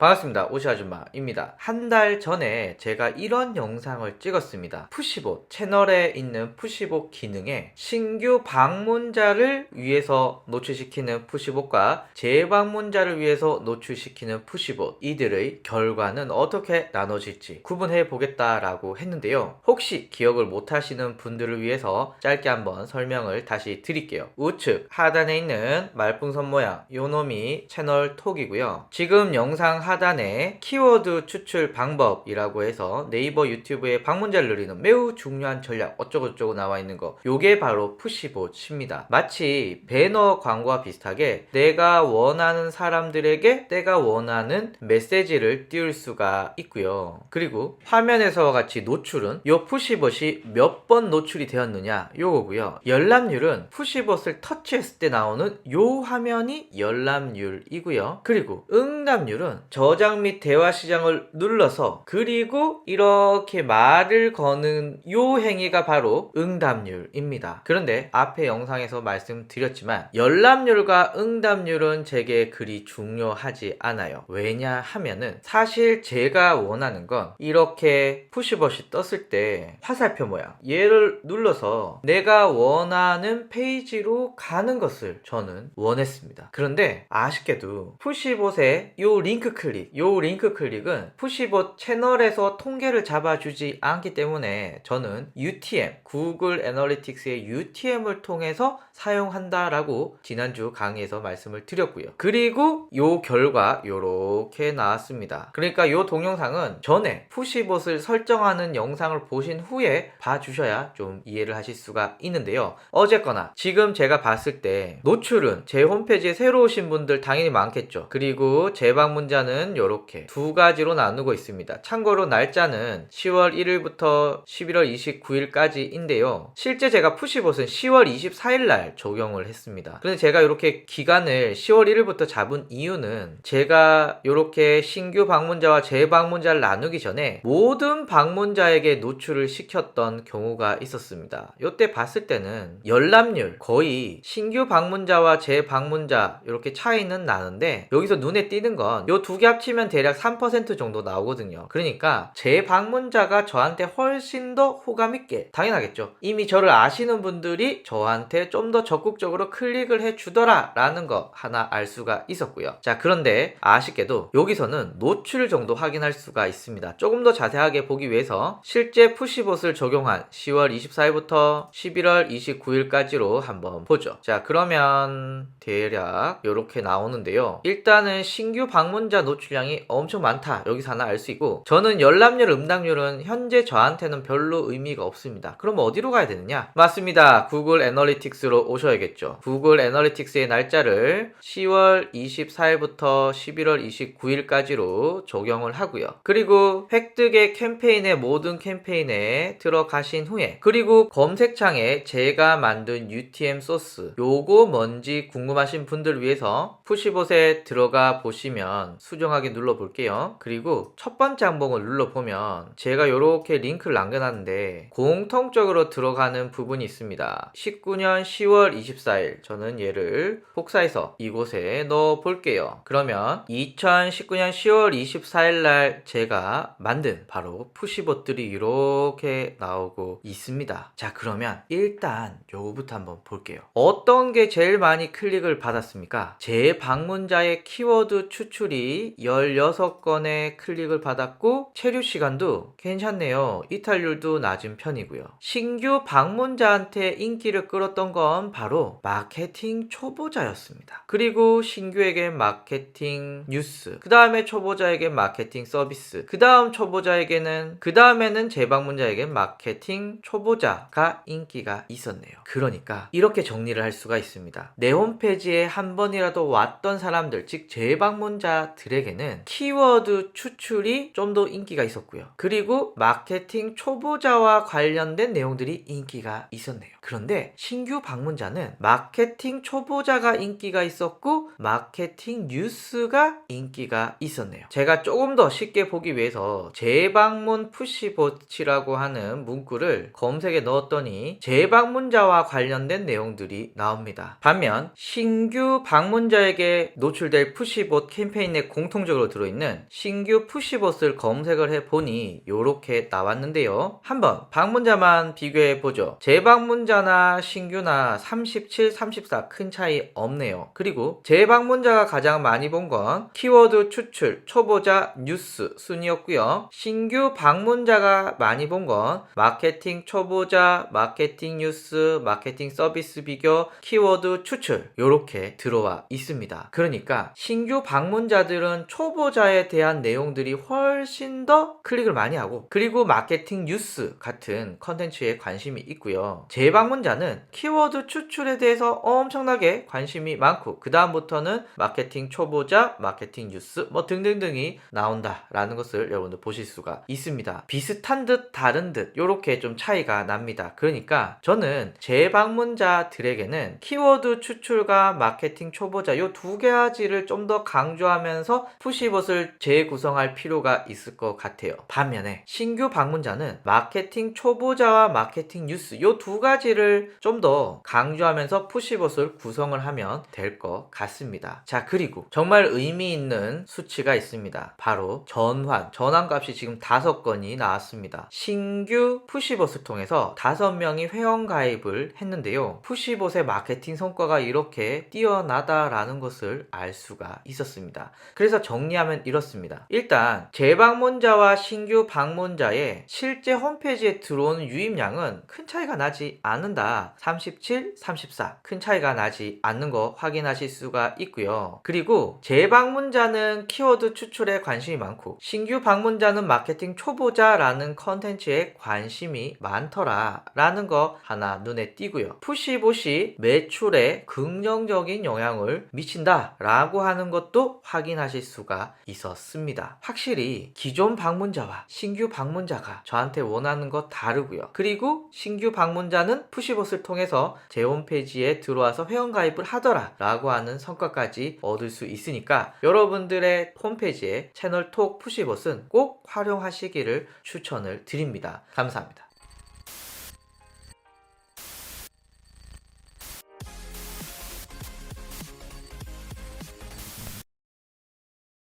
반갑습니다. 오시아줌마입니다. 한 달 전에 제가 이런 영상을 찍었습니다. 푸시봇, 채널에 있는 푸시봇 기능에 신규 방문자를 위해서 노출시키는 푸시봇과 재방문자를 위해서 노출시키는 푸시봇, 이들의 결과는 어떻게 나눠질지 구분해 보겠다라고 했는데요. 혹시 기억을 못 하시는 분들을 위해서 짧게 한번 설명을 다시 드릴게요. 우측 하단에 있는 말풍선 모양, 요놈이 채널 톡이고요. 지금 영상 하단에 키워드 추출 방법이라고 해서 네이버 유튜브에 방문자를 늘리는 매우 중요한 전략 어쩌고저쩌고 나와 있는 거, 요게 바로 푸시봇입니다. 마치 배너 광고와 비슷하게 내가 원하는 사람들에게 내가 원하는 메시지를 띄울 수가 있고요. 그리고 화면에서와 같이 노출은 요 푸시봇이 몇 번 노출이 되었느냐 요거고요. 열람률은 푸시봇을 터치했을 때 나오는 요 화면이 열람률이고요. 그리고 응답률은 저장 및 대화 시장을 눌러서 그리고 이렇게 말을 거는 요 행위가 바로 응답률입니다. 그런데 앞에 영상에서 말씀드렸지만 열람률과 응답률은 제게 그리 중요하지 않아요. 왜냐하면은 사실 제가 원하는 건 이렇게 푸시봇이 떴을 때 화살표 모양 얘를 눌러서 내가 원하는 페이지로 가는 것을 저는 원했습니다. 그런데 아쉽게도 푸시봇의 요 링크 클릭은 푸시봇 채널에서 통계를 잡아주지 않기 때문에 저는 UTM, 구글 애널리틱스의 UTM을 통해서 사용한다라고 지난주 강의에서 말씀을 드렸고요. 그리고 요 결과 요렇게 나왔습니다. 그러니까 요 동영상은 전에 푸시봇을 설정하는 영상을 보신 후에 봐주셔야 좀 이해를 하실 수가 있는데요. 어쨌거나 지금 제가 봤을 때 노출은 제 홈페이지에 새로 오신 분들 당연히 많겠죠. 그리고 재방문자는 요렇게 두 가지로 나누고 있습니다. 참고로 날짜는 10월 1일부터 11월 29일까지인데요. 실제 제가 푸시봇은 10월 24일날 적용을 했습니다. 그런데 제가 이렇게 기간을 10월 1일부터 잡은 이유는 제가 이렇게 신규 방문자와 재방문자를 나누기 전에 모든 방문자에게 노출을 시켰던 경우가 있었습니다. 이때 봤을 때는 열람률 거의 신규 방문자와 재방문자 이렇게 차이는 나는데 여기서 눈에 띄는 건 요 두 개 합치면 대략 3% 정도 나오거든요. 그러니까 재방문자가 저한테 훨씬 더 호감 있게, 당연하겠죠. 이미 저를 아시는 분들이 저한테 좀 더 적극적으로 클릭을 해주더라 라는 거 하나 알 수가 있었고요. 자, 그런데 아쉽게도 여기서는 노출 정도 확인할 수가 있습니다. 조금 더 자세하게 보기 위해서 실제 푸시봇을 적용한 10월 24일부터 11월 29일까지로 한번 보죠. 자, 그러면 대략 이렇게 나오는데요. 일단은 신규 방문자 노출량이 엄청 많다, 여기서 하나 알 수 있고, 저는 열람률, 응답률은 현재 저한테는 별로 의미가 없습니다. 그럼 어디로 가야 되느냐? 맞습니다. 구글 애널리틱스로 오셔야겠죠. 구글 애널리틱스의 날짜를 10월 24일부터 11월 29일까지로 적용을 하고요. 그리고 획득의 캠페인의 모든 캠페인에 들어가신 후에, 그리고 검색창에 제가 만든 UTM 소스 요거 뭔지 궁금하신 분들 위해서 푸시봇에 들어가 보시면 수정하기 눌러 볼게요. 그리고 첫 번째 항목을 눌러 보면 제가 요렇게 링크를 남겨놨는데 공통적으로 들어가는 부분이 있습니다. 19년 10월 24일 저는 얘를 복사해서 이곳에 넣어 볼게요. 그러면 2019년 10월 24일 날 제가 만든 바로 푸시봇들이 이렇게 나오고 있습니다. 자, 그러면 일단 요거부터 한번 볼게요. 어떤 게 제일 많이 클릭을 받았습니까? 재방문자의 키워드 추출이 16건의 클릭을 받았고 체류 시간도 괜찮네요. 이탈률도 낮은 편이고요. 신규 방문자한테 인기를 끌었던 건 바로 마케팅 초보자였습니다. 그리고 신규에게 마케팅 뉴스, 그 다음에 초보자에게 마케팅 서비스, 그 다음 초보자에게는, 그 다음에는 재방문자에게 마케팅 초보자가 인기가 있었네요. 그러니까 이렇게 정리를 할 수가 있습니다. 내 홈페이지에 한 번이라도 왔던 사람들, 즉 재방문자들에게는 키워드 추출이 좀 더 인기가 있었고요. 그리고 마케팅 초보자와 관련된 내용들이 인기가 있었네요. 그런데 신규 방문자는 마케팅 초보자가 인기가 있었고 마케팅 뉴스가 인기가 있었네요. 제가 조금 더 쉽게 보기 위해서 재방문 푸시봇이라고 하는 문구를 검색에 넣었더니 재방문자와 관련된 내용들이 나옵니다. 반면 신규 방문자에게 노출될 푸시봇 캠페인의 공통 공통적으로 들어있는 신규 푸시봇을 검색을 해보니 요렇게 나왔는데요. 한번 방문자만 비교해보죠. 재방문자나 신규나 37, 34 큰 차이 없네요. 그리고 재방문자가 가장 많이 본 건 키워드 추출, 초보자, 뉴스 순이었고요. 신규 방문자가 많이 본 건 마케팅 초보자, 마케팅 뉴스, 마케팅 서비스 비교, 키워드 추출 요렇게 들어와 있습니다. 그러니까 신규 방문자들은 초보자에 대한 내용들이 훨씬 더 클릭을 많이 하고, 그리고 마케팅 뉴스 같은 컨텐츠에 관심이 있고요. 재방문자는 키워드 추출에 대해서 엄청나게 관심이 많고, 그 다음부터는 마케팅 초보자, 마케팅 뉴스 뭐 등등등이 나온다라는 것을 여러분들 보실 수가 있습니다. 비슷한 듯 다른 듯 요렇게 좀 차이가 납니다. 그러니까 저는 재방문자들에게는 키워드 추출과 마케팅 초보자 요 두 가지를 좀 더 강조하면서 푸시봇을 재구성할 필요가 있을 것 같아요. 반면에 신규 방문자는 마케팅 초보자와 마케팅 뉴스 요 두 가지를 좀 더 강조하면서 푸시봇을 구성을 하면 될 것 같습니다. 자, 그리고 정말 의미 있는 수치가 있습니다. 바로 전환값이 지금 5건이 나왔습니다. 신규 푸시봇을 통해서 5명이 회원 가입을 했는데요. 푸시봇의 마케팅 성과가 이렇게 뛰어나다라는 것을 알 수가 있었습니다. 그래서 정리하면 이렇습니다. 일단 재방문자와 신규 방문자의 실제 홈페이지에 들어오는 유입량은 큰 차이가 나지 않는다. 37, 34 큰 차이가 나지 않는 거 확인하실 수가 있고요. 그리고 재방문자는 키워드 추출에 관심이 많고 신규 방문자는 마케팅 초보자라는 컨텐츠에 관심이 많더라라는 거 하나 눈에 띄고요. 푸시봇이 매출에 긍정적인 영향을 미친다라고 하는 것도 확인하실 수가 있었습니다. 확실히 기존 방문자와 신규 방문자가 저한테 원하는 거 다르고요. 그리고 신규 방문자는 푸시봇을 통해서 제 홈페이지에 들어와서 회원가입을 하더라 라고 하는 성과까지 얻을 수 있으니까 여러분들의 홈페이지에 채널톡 푸시봇은 꼭 활용하시기를 추천을 드립니다. 감사합니다.